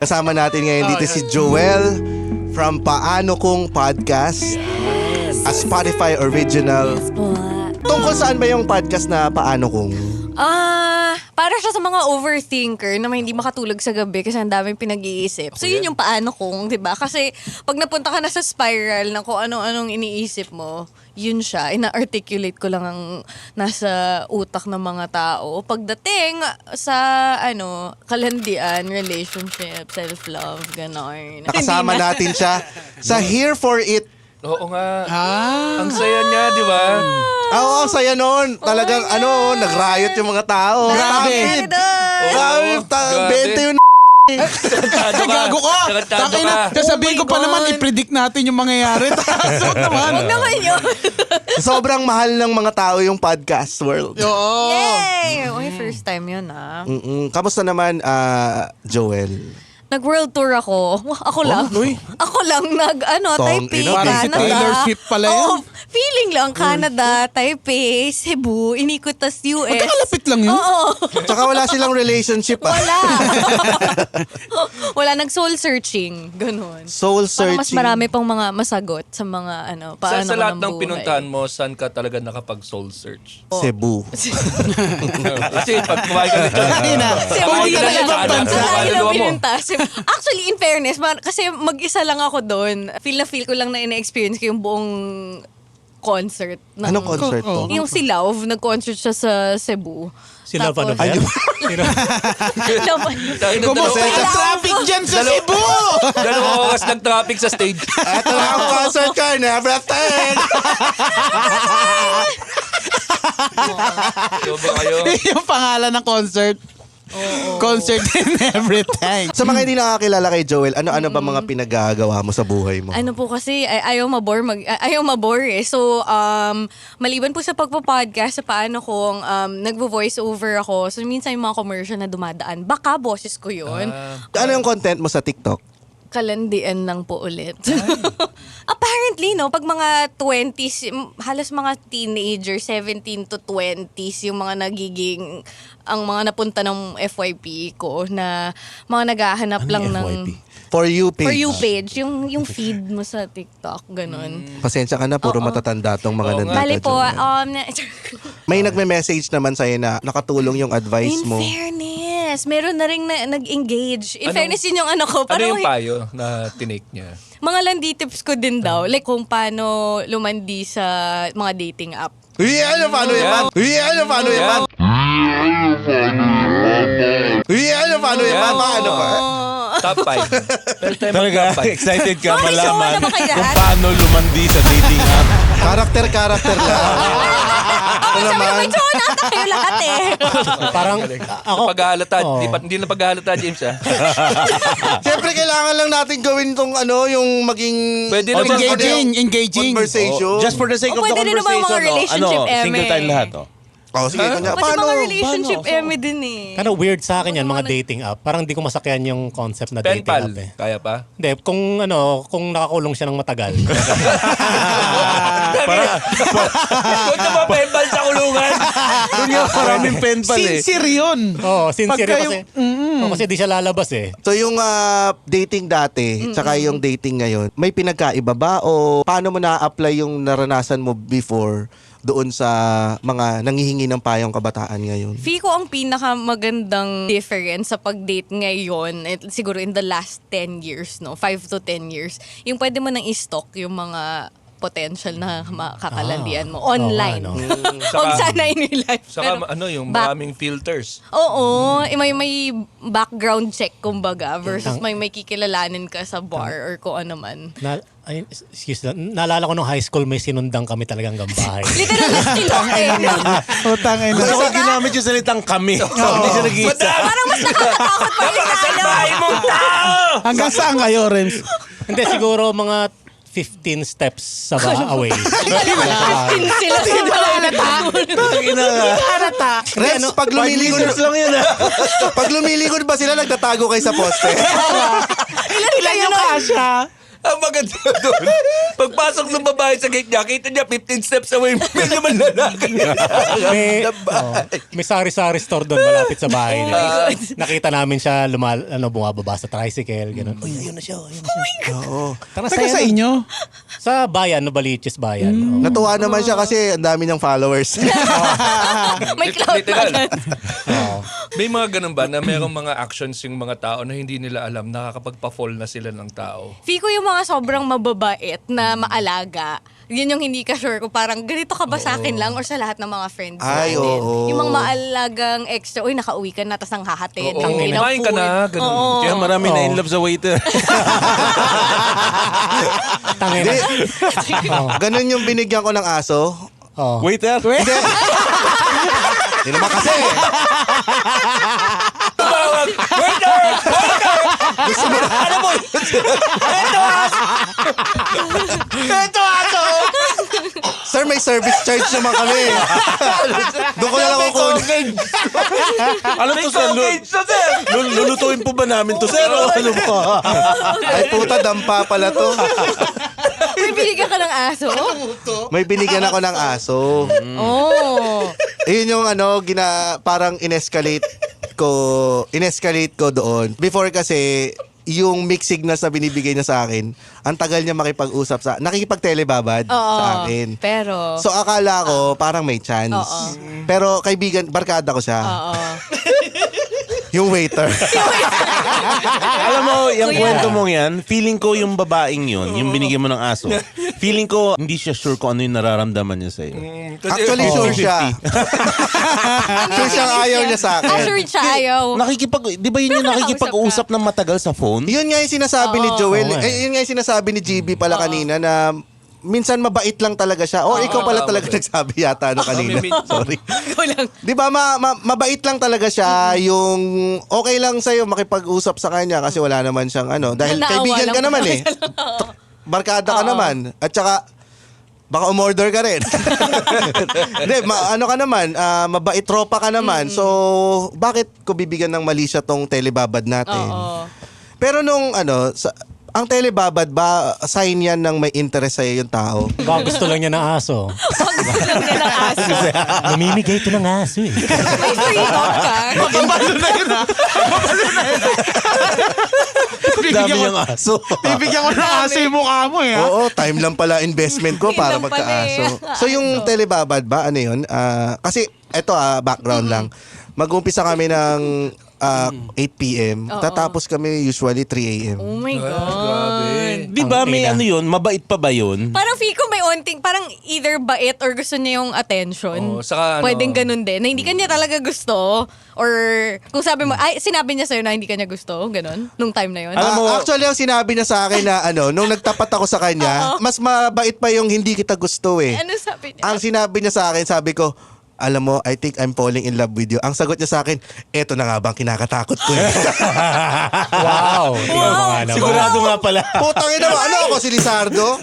Kasama natin ngayon dito si Joel from Paano Kung Podcast, a Spotify original. Tungkol saan ba yung podcast na Paano Kung? Para siya sa mga overthinker na hindi makatulog sa gabi kasi ang daming pinag-iisip. So yun yung paano kung, 'di ba? Kasi pag napunta ka na sa spiral ng kung ano-anong iniisip mo, yun siya. Ina-articulate ko lang ang nasa utak ng mga tao. Pagdating sa kalandian, relationship, self-love, gano'n. Nakasama natin siya sa Here For It. Oo nga. Ang saya niya, di ba? Oo, saya nun. Talagang nag-riot yung mga tao. Grabe. Grabe, 20 yun. Ay, gago ka! Takay na, sasabihin ko pa naman, i-predict natin yung mangyayari. Tapos naman. Huwag naman yun. Sobrang mahal ng mga tao yung podcast world. Oo. Yay! Okay, first time yun Kamusta naman, Joel? Nag-world tour ako. Ako lang. Ako lang Taipei, Parang si Canada. Taylor Swift pala yun. Oo, feeling lang, Canada, Taipei, Cebu, inikot tas US. Magkakalapit lang yun. Oo. Tsaka wala silang relationship. Wala. Wala, nag-soul searching. Ganun. Soul Parang searching. mas marami pang mga masagot sa mga paano Sa lahat ko ng buhay. pinuntahan mo, saan ka talaga nakapag-soul search? Cebu. Kasi pag kumain ka nito, Cebu kumain ka talaga. na sa Ang layo ng kaluluwa mo. pinunta. Actually, in fairness, kasi mag-isa lang ako doon. Feel ko lang na ina-experience ko yung buong concert. Anong concert to? Yung si Love, nag-concert siya sa Cebu. Si Love ano ba Ay, yan? Love, Kumusta yung traffic dyan sa Cebu? Dalawang oras ng traffic sa stage. Ito na ang concert ko and everything. So ba kayo? Yung pangalan ng concert. Concert and everything. Sa mga hindi nakakilala kay Joel, ano-ano ba mga pinagagawa mo sa buhay mo? Ano po kasi, ayaw mabore eh. So, maliban po sa pagpo-podcast, sa paano kung nagvo-voice over ako, so minsan yung mga commercial na dumadaan, baka boses ko yun. Ano yung content mo sa TikTok? Kalandian lang po ulit. Apparently, pag mga 20s, halos mga teenager, 17 to 20s, yung mga nagiging, ang mga napunta ng FYP ko, na mga naghahanap Ano lang yung ng... FYP? For You page. For You page, yung feed mo sa TikTok, ganun. Pasensya ka na, puro matatanda tong mga Oo nandito. nga. Bali po, Joel. May nagme-message naman sa'yo na nakatulong yung advice in mo. fairness, meron na rin nag-engage. In fairness, yun yung ko. Ano yung Parang payo na tinake niya? mga landi tips ko din daw. Like kung paano lumandi sa mga dating app. Uy, paano yan? Uy, paano yan? Uy, paano yan? Paano ba? Top 5. First time Talaga, top 5. excited ka Sorry, so malaman ano ba kayo kung lahat? paano lumandi sa dating app. Karakter lang. Okay, sabi ko, may tsuwa nata kayo lahat eh. Parang ako, Paghahalata, Oo. hindi na paghahalata, James, ha? Siyempre, kailangan lang natin gawin tong yung maging... Pwede naman. Engaging. Conversation. just for the sake O, of the pwede rin naman conversation, mga relationship single eme. tayo lahat. Sige, kanya. Kasi Paano? mga relationship Paano? eme din eh. Kind of weird sa akin yan, mga dating app. Parang di ko masakyan yung concept na dating Penpal. app eh. Kaya pa? Hindi, kung nakakulong siya ng matagal. Huwag na ba penpal sa kulungan? Doon yung maraming penpal eh. Sincere yun. Oo, sincere Pagka kasi. Kasi di siya lalabas eh. So yung dating dati, tsaka yung dating ngayon, may pinagkaiba ba o paano mo na-apply yung naranasan mo before doon sa mga nanghihingi ng payong kabataan ngayon? Feel ko ang pinakamagandang difference sa pag-date ngayon, siguro in the last 10 years, 5 to 10 years, yung pwede mo nang i-stalk yung mga potential na makakalandian mo online. Oo, Huwag sana in real life. Saka pero yung back- maraming filters. Oo, may background check kumbaga versus may kikilalanin ka sa bar or kung ano man. Naalala ko nung high school may sinundang kami talagang gambahay. Literal na stilok eh. Utangin na. Gusto ko ginamit yung salitang kami. Hindi siya nag-iisa. Parang mas nakakatakot pa rin sa Hanggang saan kayo, Renz? Hindi, siguro mga 15 steps away. sila Renz, pag lumilikod lang yun Pag lumilikod ba sila, nagtatago kayo sa poste? Ilan yung kasha? Ang maganda doon, pagpasok ng babae sa gate niya, kita niya 15 steps away, may naman lalaki. May sari-sari store doon malapit sa bahay niya. Nakita namin siya bumababa sa tricycle, gano'n. Uy, ayun na siya, ayun na siya. Oo. Tara Taga sa inyo? Sa bayan, Novaliches bayan. Oo. Natuwa naman siya kasi ang dami niyang followers. May cloud pa Literal. dyan. May mga ganun ba na merong mga actions yung mga tao na hindi nila alam, nakakapagpa-fall na sila ng tao? Feel ko yung mga sobrang mababait na maalaga, yun yung hindi ka sure kung parang ganito ka ba sa akin lang or sa lahat ng mga friends Ay, natin. oo. Yung mga maalagang extra, uy, nakauwi ka na, tas nang hahatid. Oo, ng kumain ka na, ganun. Oo. Kaya marami na in love sa waiter. Tangin na. Ganun yung binigyan ko ng aso. Oh. Waiter? Hindi. Hindi naman kasi. Tumawag! Waiter! Gusto mo Ano mo? Ito aso! Sir, may service charge naman kami. Doon ko na lang kukunin. Ano to, sir? Cockage na, sir! Lulutuin po ba namin to, sir? O ano po? Ay puta, dampa pala to. May binigyan ka ng aso? May binigyan ako ng aso. Oh. Ayun yung parang inescalate ko doon. Before kasi, yung mixed signals na binibigay niya sa akin, ang tagal niya makipag-usap nakikipag-telebabad Oo. sa akin. Pero, So akala ko parang may chance. Oo. Pero kaibigan, barkada ko siya. oo. Yung waiter. Alam mo, yung Kuya. kwento mong yan, feeling ko yung babaeng yun, yung binigyan mo ng aso, feeling ko hindi siya sure kung ano yung nararamdaman niya sa'yo. Actually, sure siya. Sure siya ayaw niya sa akin. Assured siya ayaw. Di ba yun yung nakikipag-usap ng matagal sa phone? Yun nga yung sinasabi ni Joel. Oo nga eh. Yun nga yung sinasabi ni GB pala kanina na minsan mabait lang talaga siya. O ikaw pala talaga nagsabi yata kanina. Sorry. Ikaw lang. Di ba mabait lang talaga siya, yung okay lang sa'yo makipag-usap sa kanya kasi wala naman siyang dahil Naawa kaibigan lang ka po naman eh. Barkada ka naman. At saka baka umorder ka rin. Hindi, ka naman, mabait tropa ka naman. So, bakit ko bibigyan ng mali siya tong telebabad natin? Oo. Pero nung ang telebabad ba, sign yan ng may interest sa'yo yung tao? Baka gusto lang niya ng aso. Gusto lang niya ng aso. Namimigay ito ng aso eh. May freedom ka. Mapapalo na yun ha. Dami yung aso. Bibigyan ko ng aso yung mukha mo eh ha. Oo, time lang pala investment ko para Time lang pala magkaaso. eh. So yung telebabad ba, ano yun? Kasi eto background lang. Mag-umpisa kami ng 8 p.m. Tatapos kami usually 3 a.m. Oh my God. Grabe. Di ba may ano yun? Mabait pa ba yun? Parang feel ko may onting, parang either bait or gusto niya yung attention. Oo, saka Pwedeng ganun din. Na hindi ka niya talaga gusto. Or kung sabi mo, sinabi niya sa'yo na hindi ka niya gusto. Ganun. Nung time na yun. Alam mo- Actually, ang sinabi niya sa akin na nung nagtapat ako sa kanya, mas mabait pa yung hindi kita gusto eh. Ano sabi niya? Ang sinabi niya sa akin, sabi ko, alam mo, I think I'm falling in love with you. Ang sagot niya sa akin, eto na nga bang kinakatakot ko eh. Wow. Tingnan mo nga naman. Sigurado nga pala. Putang ina mo, ano ako si Lizardo?